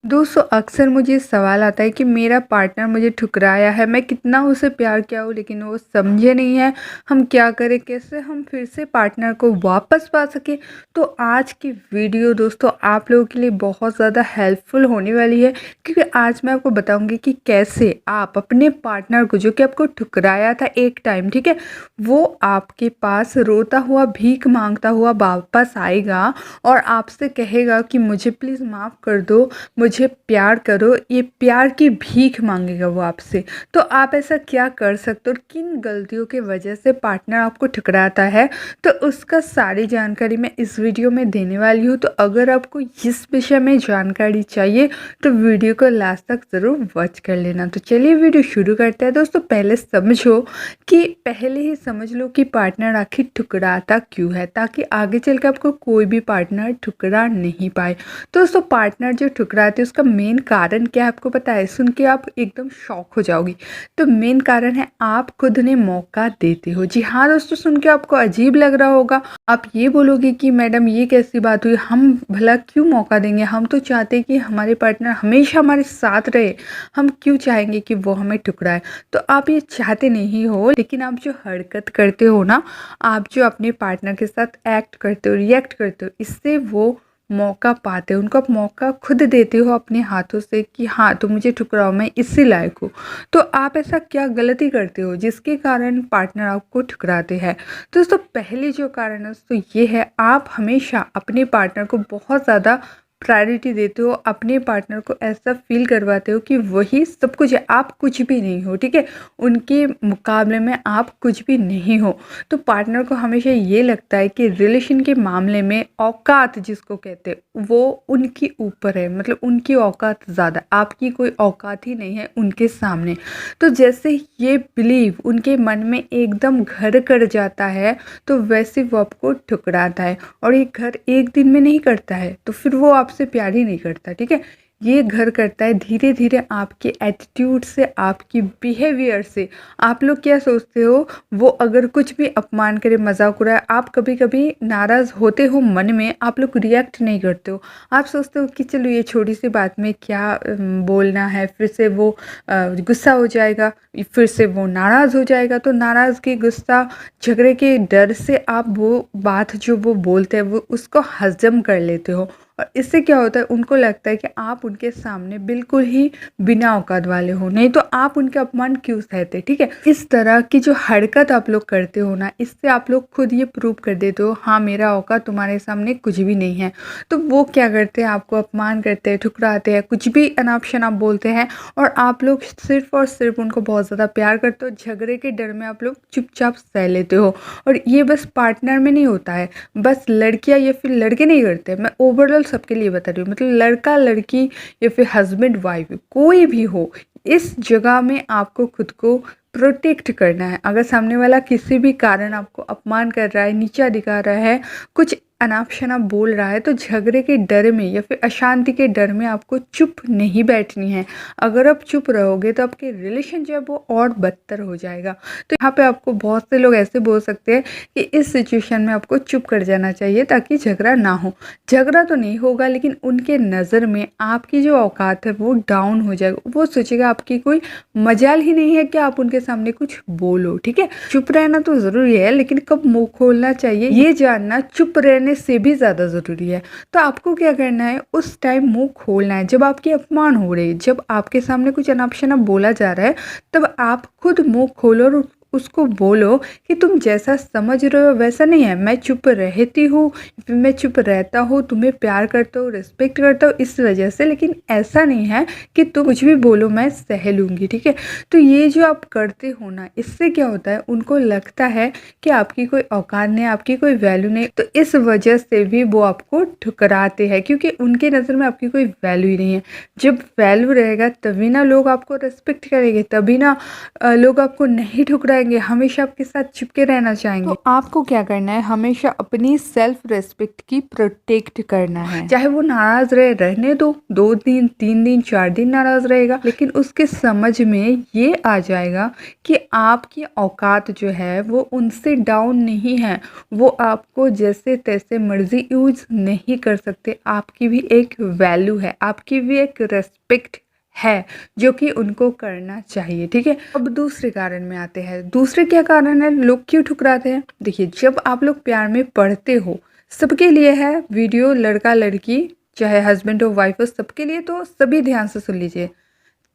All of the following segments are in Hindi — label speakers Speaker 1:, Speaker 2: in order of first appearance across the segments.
Speaker 1: दोस्तों अक्सर मुझे ये सवाल आता है कि मेरा पार्टनर मुझे ठुकराया है, मैं कितना उसे प्यार किया हूँ लेकिन वो समझे नहीं है। हम क्या करें, कैसे हम फिर से पार्टनर को वापस पा सकें। तो आज की वीडियो दोस्तों आप लोगों के लिए बहुत ज़्यादा हेल्पफुल होने वाली है, क्योंकि आज मैं आपको बताऊंगी कि कैसे आप अपने पार्टनर को, जो कि आपको ठुकराया था एक टाइम, ठीक है, वो आपके पास रोता हुआ, भीख मांगता हुआ वापस आएगा और आपसे कहेगा कि मुझे प्लीज़ माफ़ कर दो, मुझे प्यार करो। ये प्यार की भीख मांगेगा वो आपसे। तो आप ऐसा क्या कर सकते हो और किन गलतियों की वजह से पार्टनर आपको ठुकराता है, तो उसका सारी जानकारी मैं इस वीडियो में देने वाली हूँ। तो अगर आपको इस विषय में जानकारी चाहिए तो वीडियो को लास्ट तक ज़रूर वॉच कर लेना। तो चलिए वीडियो शुरू करते हैं। दोस्तों पहले समझो कि पहले ही समझ लो कि पार्टनर आखिर ठुकराता क्यों है, ताकि आगे चल कर आपको कोई भी पार्टनर ठुकरा नहीं पाए। तो दोस्तों पार्टनर जो ठुकराते हैं उसका मेन कारण क्या है आपको पता है? सुन के आप एकदम शॉक हो जाओगी। तो मेन कारण है आप खुद ने मौका देते हो। जी हाँ दोस्तों, सुन के आपको अजीब लग रहा होगा। आप ये बोलोगे कि मैडम ये कैसी बात हुई, हम भला क्यों मौका देंगे, हम तो चाहते हैं कि हमारे पार्टनर हमेशा हमारे साथ रहे, हम क्यों चाहेंगे कि वो हमें ठुकराए। तो आप ये चाहते नहीं हो, लेकिन आप जो हरकत करते हो ना, आप जो अपने पार्टनर के साथ एक्ट करते हो, रिएक्ट करते हो, इससे वो मौका पाते हो, उनको आप मौका खुद देते हो अपने हाथों से कि हाँ तुम मुझे ठुकराओ, मैं इसी लायक हूँ। तो आप ऐसा क्या गलती करते हो जिसके कारण पार्टनर आपको ठुकराते हैं? तो दोस्तों पहले जो कारण है तो ये है, आप हमेशा अपने पार्टनर को बहुत ज़्यादा प्रायोरिटी देते हो, अपने पार्टनर को ऐसा फील करवाते हो कि वही सब कुछ है, आप कुछ भी नहीं हो, ठीक है, उनके मुकाबले में आप कुछ भी नहीं हो। तो पार्टनर को हमेशा ये लगता है कि रिलेशन के मामले में औकात जिसको कहते हैं वो उनकी ऊपर है, मतलब उनकी औकात ज़्यादा, आपकी कोई औकात ही नहीं है उनके सामने। तो जैसे ये बिलीव उनके मन में एकदम घर कर जाता है, तो वैसे वो आपको ठुकराता है। और ये घर एक दिन में नहीं करता है, तो फिर वो आपसे प्यार ही नहीं करता, ठीक है। ये घर करता है धीरे धीरे आपके एटीट्यूड से, आपकी बिहेवियर से। आप लोग क्या सोचते हो, वो अगर कुछ भी अपमान करे, मजाक उड़ाए, आप कभी कभी नाराज़ होते हो मन में, आप लोग रिएक्ट नहीं करते हो। आप सोचते हो कि चलो ये छोटी सी बात में क्या बोलना है, फिर से वो गुस्सा हो जाएगा, फिर से वो नाराज़ हो जाएगा। तो नाराज़गी, गुस्सा, झगड़े के डर से आप वो बात जो वो बोलते हैं वो उसको हजम कर लेते हो। और इससे क्या होता है, उनको लगता है कि आप उनके सामने बिल्कुल ही बिना औकात वाले हो, नहीं तो आप उनके अपमान क्यों सहते, ठीक है। इस तरह की जो हरकत आप लोग करते हो ना, इससे आप लोग खुद ये प्रूव कर देते हो हाँ मेरा औकात तुम्हारे सामने कुछ भी नहीं है। तो वो क्या करते हैं, आपको अपमान करते हैं, ठुकराते हैं, कुछ भी अनाप शनाप बोलते हैं, और आप लोग सिर्फ और सिर्फ उनको बहुत ज़्यादा प्यार करते हो। झगड़े के डर में आप लोग चुपचाप सह लेते हो। और ये बस पार्टनर में नहीं होता है, बस लड़कियां या फिर लड़के नहीं करते, मैं ओवरऑल सबके लिए बता रही हूँ। मतलब लड़का लड़की या फिर हस्बैंड वाइफ कोई भी हो, इस जगह में आपको खुद को प्रोटेक्ट करना है। अगर सामने वाला किसी भी कारण आपको अपमान कर रहा है, नीचा दिखा रहा है, कुछ अनाप शनाप बोल रहा है, तो झगड़े के डर में या फिर अशांति के डर में आपको चुप नहीं बैठनी है। अगर आप चुप रहोगे तो आपके रिलेशन जो है वो और बदतर हो जाएगा। तो यहाँ पे आपको बहुत से लोग ऐसे बोल सकते हैं कि इस सिचुएशन में आपको चुप कर जाना चाहिए ताकि झगड़ा ना हो। झगड़ा तो नहीं होगा, लेकिन उनके नज़र में आपकी जो औकात है वो डाउन हो जाएगा। वो सोचेगा आपकी कोई मजाल ही नहीं है कि आप उनके सामने कुछ बोलो, ठीक है। चुप रहना तो ज़रूरी है, लेकिन कब मुंह खोलना चाहिए ये जानना चुप रहने से भी ज़्यादा ज़रूरी है। तो आपको क्या करना है, उस टाइम मुंह खोलना है जब आपके अपमान हो रहे, जब आपके सामने कुछ अनाप शनाप बोला जा रहा है, तब आप खुद मुंह खोलो और उसको बोलो कि तुम जैसा समझ रहे हो वैसा नहीं है, मैं चुप रहती हूँ, मैं चुप रहता हूँ, तुम्हें प्यार करता हूँ, रिस्पेक्ट करता हूँ इस वजह से, लेकिन ऐसा नहीं है कि तुम कुछ भी बोलो मैं सह लूँगी, ठीक है। तो ये जो आप करते हो ना, इससे क्या होता है, उनको लगता है कि आपकी कोई औकात नहीं, आपकी कोई वैल्यू नहीं। तो इस वजह से भी वो आपको ठुकराते हैं, क्योंकि उनके नज़र में आपकी कोई वैल्यू ही नहीं है। जब वैल्यू रहेगा तभी ना लोग आपको रिस्पेक्ट करेंगे, तभी ना लोग आपको नहीं ठुकराएंगे। चाहेंगे, हमेशा आपके साथ चिपके रहना चाहेंगे। तो आपको क्या करना है, हमेशा अपनी सेल्फ रिस्पेक्ट की प्रोटेक्ट करना है। चाहे वो नाराज रहे, रहने दो, 2 दिन 3 दिन 4 दिन नाराज रहेगा, लेकिन उसके समझ में ये आ जाएगा कि आपकी औकात जो है वो उनसे डाउन नहीं है। वो आपको जैसे तैसे मर्जी यूज नहीं कर सकते। आपकी भी एक वैल्यू है, आपकी भी एक रेस्पेक्ट है जो कि उनको करना चाहिए। ठीक है, अब दूसरे कारण में आते हैं। दूसरे क्या कारण है, लोग क्यों ठुकराते हैं? देखिए, जब आप लोग प्यार में पड़ते हो, सबके लिए है वीडियो, लड़का लड़की चाहे हस्बैंड हो वाइफ हो, सबके लिए, तो सभी ध्यान से सुन लीजिए।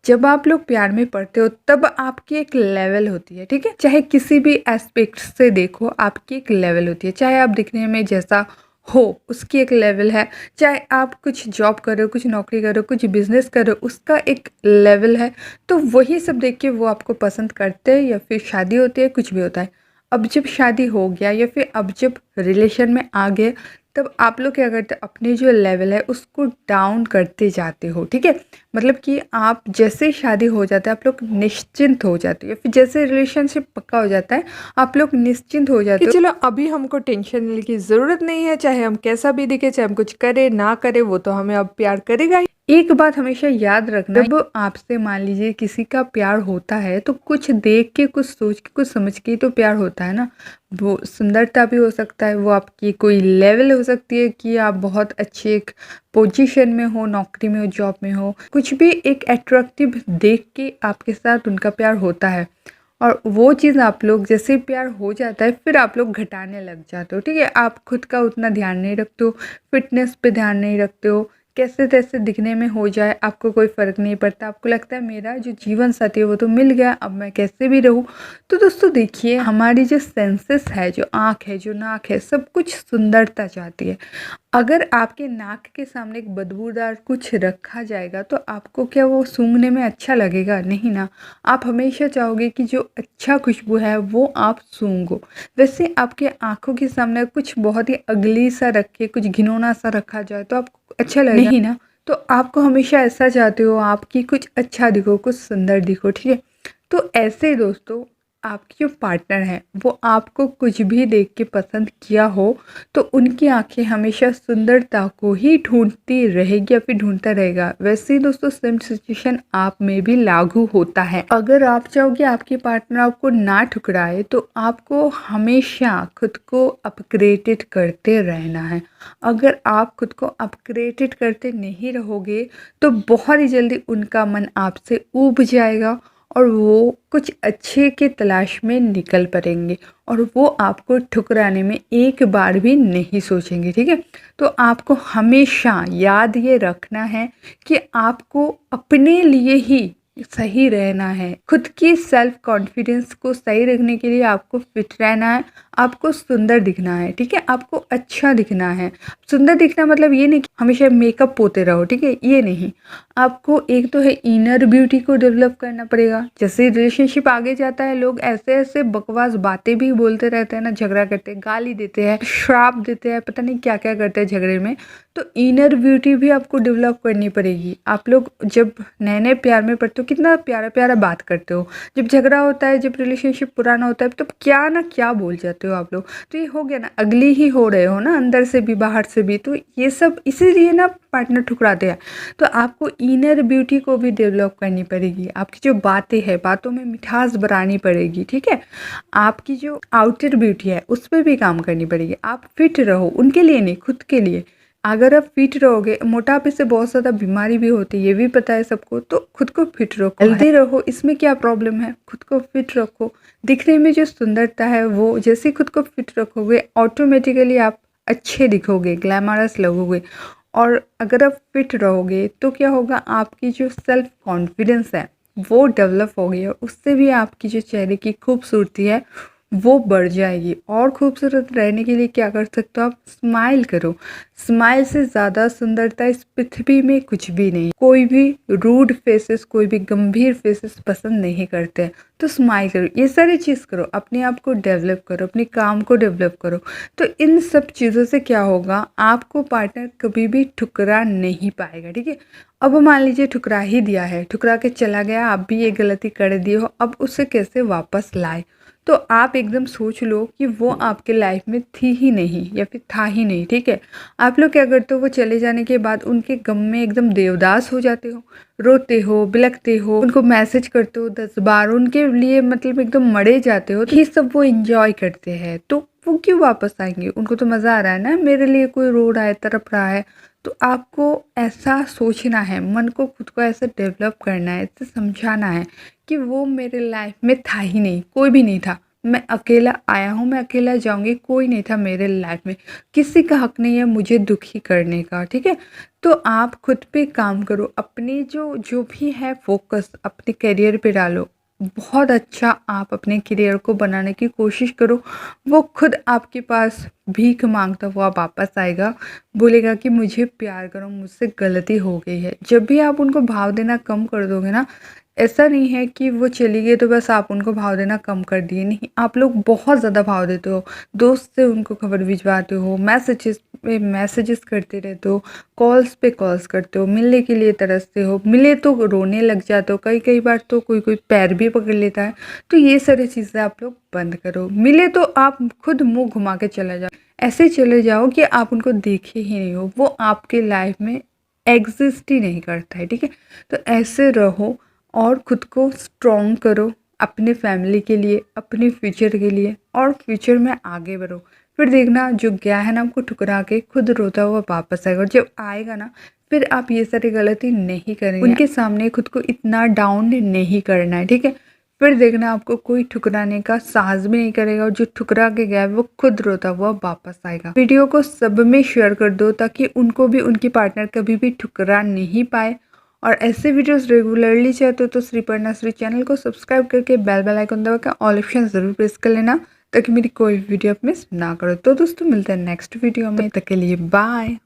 Speaker 1: जब आप लोग प्यार में पड़ते हो तब आपकी एक लेवल होती है। ठीक है, चाहे किसी भी एस्पेक्ट से देखो, आपकी एक लेवल होती है। चाहे आप दिखने में जैसा हो, उसकी एक लेवल है। चाहे आप कुछ जॉब करो, कुछ नौकरी करो, कुछ बिजनेस करो, उसका एक लेवल है। तो वही सब देख के वो आपको पसंद करते हैं, या फिर शादी होती है, कुछ भी होता है। अब जब शादी हो गया या फिर अब जब रिलेशन में आ गए, तब आप लोग क्या करते हैं, अपने जो लेवल है उसको डाउन करते जाते हो। ठीक है, मतलब कि आप जैसे शादी हो जाता है, आप लोग निश्चिंत हो जाते हो, फिर जैसे रिलेशनशिप पक्का हो जाता है, आप लोग निश्चिंत हो जाते हो कि चलो अभी हमको टेंशन लेने की ज़रूरत नहीं है। चाहे हम कैसा भी दिखे, चाहे हम कुछ करें ना करें, वो तो हमें अब प्यार करेगा ही। एक बात हमेशा याद रखना, जब आपसे मान लीजिए किसी का प्यार होता है तो कुछ देख के, कुछ सोच के, कुछ समझ के तो प्यार होता है ना। वो सुंदरता भी हो सकता है, वो आपकी कोई लेवल हो सकती है कि आप बहुत अच्छी एक पोजीशन में हो, नौकरी में हो, जॉब में हो, कुछ भी एक अट्रैक्टिव देख के आपके साथ उनका प्यार होता है। और वो चीज़ आप लोग जैसे प्यार हो जाता है, फिर आप लोग घटाने लग जाते हो। ठीक है, आप खुद का उतना ध्यान नहीं रखते हो, फिटनेस पे ध्यान नहीं रखते हो, कैसे तैसे दिखने में हो जाए आपको कोई फ़र्क नहीं पड़ता। आपको लगता है मेरा जो जीवन साथी है वो तो मिल गया, अब मैं कैसे भी रहूँ। तो दोस्तों देखिए, हमारी जो सेंसेस है, जो आँख है, जो नाक है, सब कुछ सुंदरता चाहती है। अगर आपके नाक के सामने एक बदबूदार कुछ रखा जाएगा तो आपको क्या वो सूंघने में अच्छा लगेगा? नहीं ना। आप हमेशा चाहोगे कि जो अच्छा खुशबू है वो आप सूंघो। वैसे आपके आँखों के सामने कुछ बहुत ही अगली सा रखे, कुछ घिनौना सा रखा जाए तो आपको अच्छा लगेगा? नहीं ना। तो आपको हमेशा ऐसा चाहते हो आप कि कुछ अच्छा दिखो, कुछ सुंदर दिखो। ठीक है, तो ऐसे ही दोस्तों, आपकी जो पार्टनर है वो आपको कुछ भी देख के पसंद किया हो तो उनकी आंखें हमेशा सुंदरता को ही ढूंढती रहेगी या फिर ढूंढता रहेगा। वैसे ही दोस्तों सेम सिचुएशन आप में भी लागू होता है। अगर आप चाहोगे आपके पार्टनर आपको ना ठुकराए तो आपको हमेशा खुद को अपग्रेडेड करते रहना है। अगर आप खुद को अपग्रेडेड करते नहीं रहोगे तो बहुत ही जल्दी उनका मन आपसे ऊब जाएगा और वो कुछ अच्छे के तलाश में निकल पड़ेंगे और वो आपको ठुकराने में एक बार भी नहीं सोचेंगे। ठीक है, तो आपको हमेशा याद ये रखना है कि आपको अपने लिए ही सही रहना है। खुद की सेल्फ कॉन्फिडेंस को सही रखने के लिए आपको फिट रहना है, आपको सुंदर दिखना है। ठीक है, आपको अच्छा दिखना है। सुंदर दिखना मतलब ये नहीं कि हमेशा मेकअप पोते रहो। ठीक है, ये नहीं। आपको एक तो है इनर ब्यूटी को डेवलप करना पड़ेगा। जैसे रिलेशनशिप आगे जाता है, लोग ऐसे ऐसे बकवास बातें भी बोलते रहते हैं ना, झगड़ा करते हैं, गाली देते हैं, श्राप देते हैं, पता नहीं क्या क्या करते हैं झगड़े में। तो इनर ब्यूटी भी आपको डेवलप करनी पड़ेगी। आप लोग जब नए नए प्यार में पड़ते हो कितना प्यारा प्यारा बात करते हो, जब झगड़ा होता है, जब रिलेशनशिप पुराना होता है तब क्या ना क्या बोल जाते हो आप लोग। तो ये हो गया ना, अगली ही हो रहे हो ना, अंदर से भी बाहर से भी। तो ये सब इसीलिए ना पार्टनर ठुकराते हैं। तो आपको इनर ब्यूटी को भी डेवलप करनी पड़ेगी। आपकी जो बातें हैं, बातों में मिठास बढ़ानी पड़ेगी। ठीक है, आपकी जो आउटर ब्यूटी है उस पर भी काम करनी पड़ेगी। आप फिट रहो, उनके लिए नहीं, खुद के लिए। अगर आप फिट रहोगे, मोटापे से बहुत ज़्यादा बीमारी भी होती है, ये भी पता है सबको। तो खुद को फिट रखो, हेल्दी रहो, इसमें क्या प्रॉब्लम है? खुद को फिट रखो। दिखने में जो सुंदरता है वो जैसे खुद को फिट रखोगे ऑटोमेटिकली आप अच्छे दिखोगे, ग्लैमरस लगोगे। और अगर आप फिट रहोगे तो क्या होगा, आपकी जो सेल्फ कॉन्फिडेंस है वो डेवलप होगी और उससे भी आपकी जो चेहरे की खूबसूरती है वो बढ़ जाएगी। और खूबसूरत रहने के लिए क्या कर सकते हो आप? स्माइल करो। स्माइल से ज़्यादा सुंदरता इस पृथ्वी में कुछ भी नहीं। कोई भी रूड फेसेस, कोई भी गंभीर फेसेस पसंद नहीं करते हैं। तो स्माइल करो, ये सारी चीज़ करो, अपने आप को डेवलप करो, अपने काम को डेवलप करो। तो इन सब चीज़ों से क्या होगा, आपको पार्टनर कभी भी ठुकरा नहीं पाएगा। ठीक है, अब मान लीजिए ठुकरा ही दिया है, ठुकरा के चला गया, आप भी ये गलती कर दिए हो, अब उसे कैसे वापस लाए? तो आप एकदम सोच लो कि वो आपके लाइफ में थी ही नहीं या फिर था ही नहीं, ठीक है? आप लोग क्या करते हो, वो चले जाने के बाद उनके गम में एकदम देवदास हो जाते हो, रोते हो, बिलखते हो, उनको मैसेज करते हो 10 बार, उनके लिए मतलब एकदम मरे जाते हो। ये सब वो एन्जॉय करते हैं, तो वो क्यों वापस आएँगे? उनको तो मज़ा आ रहा है ना, मेरे लिए कोई रो रहा है, तड़प रहा है। तो आपको ऐसा सोचना है, मन को खुद को ऐसे डेवलप करना है, ऐसे समझाना है कि वो मेरे लाइफ में था ही नहीं, कोई भी नहीं था। मैं अकेला आया हूँ, मैं अकेला जाऊँगी, कोई नहीं था मेरे लाइफ में। किसी का हक नहीं है मुझे दुखी करने का, ठीक है? तो आप खुद पे काम करो, अपनी जो भी है फ़ोकस अपने करियर पे डालो। बहुत अच्छा आप अपने करियर को बनाने की कोशिश करो, वो खुद आपके पास भीख माँगता हुआ वापस आएगा, बोलेगा कि मुझे प्यार करो, मुझसे गलती हो गई है। जब भी आप उनको भाव देना कम कर दोगे ना, ऐसा नहीं है कि वो चली गई तो बस आप उनको भाव देना कम कर दिए, नहीं, आप लोग बहुत ज़्यादा भाव देते हो। दोस्त से उनको खबर भिजवाते हो, मैसेजेस पे मैसेजेस करते रहते हो, कॉल्स पे कॉल्स करते हो, मिलने के लिए तरसते हो, मिले तो रोने लग जाते हो, कई-कई बार तो कोई-कोई पैर भी पकड़ लेता है। तो ये सारी चीज़ें आप लोग बंद करो। मिले तो आप खुद मुँह घुमा के चले जाओ। ऐसे चले जाओ कि आप उनको देखे ही नहीं हो, वो आपके लाइफ में एग्ज़िस्ट ही नहीं करता है, ठीक है? तो ऐसे रहो और खुद को स्ट्रॉन्ग करो अपने फैमिली के लिए, अपने फ्यूचर के लिए और फ्यूचर में आगे बढ़ो। फिर देखना जो गया है ना आपको ठुकरा के खुद रोता हुआ वापस आएगा, और जब आएगा ना फिर आप ये सारी गलती नहीं करेंगे। उनके सामने खुद को इतना डाउन नहीं करना है, ठीक है? फिर देखना आपको कोई ठुकराने का साहस भी नहीं करेगा, और जो ठुकरा के गया है वो खुद रोता हुआ वापस आएगा। वीडियो को सब में शेयर कर दो ताकि उनको भी उनकी पार्टनर कभी भी ठुकरा नहीं पाए। और ऐसे वीडियोस रेगुलरली चाहते हो तो श्रीपर्णा श्री चैनल को सब्सक्राइब करके बेल आइकन दबा के ऑल ऑप्शन ज़रूर प्रेस कर लेना ताकि मेरी कोई वीडियो आप मिस ना करो। तो दोस्तों मिलते हैं नेक्स्ट वीडियो में, तब तक के लिए बाय।